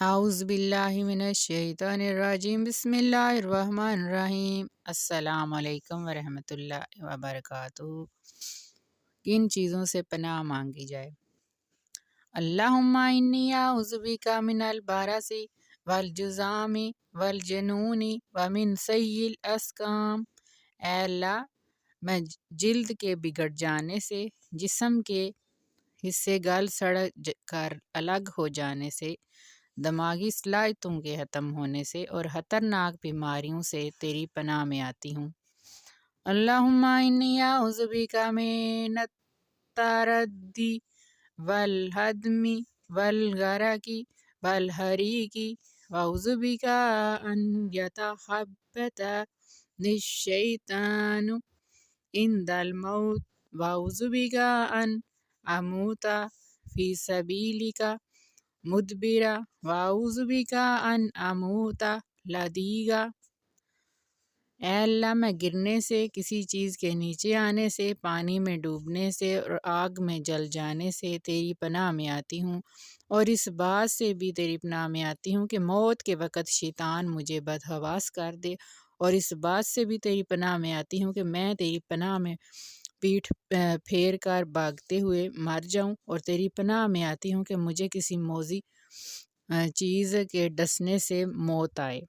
اعوذ باللہ من الشیطان الرجیم، بسم اللہ الرحمن الرحیم۔ السلام علیکم ورحمۃ اللہ وبرکاتہ۔ کن چیزوں سے پناہ مانگی جائے؟ اللہم انی اعوذ بک من البرص والجذام والجنون ومن سیء الاسقام۔ اے اللہ، میں جلد کے بگڑ جانے سے، جسم کے حصے گل سڑ کر الگ ہو جانے سے، دماغی صلاحیتوں کے ختم ہونے سے اور خطرناک بیماریوں سے تیری پناہ میں آتی ہوں۔ اللہم انی اعوذ بک من التردی والہدم والغرق والحریق واعوذ بک ان یتخبطنی الشیطان عند الموت واعوذ بک ان اموت فی سبیلک مدبرا واعوذ بک ان اموت لدیغا۔ اے اللہ، میں گرنے سے، کسی چیز کے نیچے آنے سے، پانی میں ڈوبنے سے اور آگ میں جل جانے سے تیری پناہ میں آتی ہوں، اور اس بات سے بھی تیری پناہ میں آتی ہوں کہ موت کے وقت شیطان مجھے بدحواس کر دے، اور اس بات سے بھی تیری پناہ میں آتی ہوں کہ میں تیری پناہ میں پیٹھ پھیر کر بھاگتے ہوئے مر جاؤں، اور تیری پناہ میں آتی ہوں کہ مجھے کسی موذی چیز کے ڈسنے سے موت آئے۔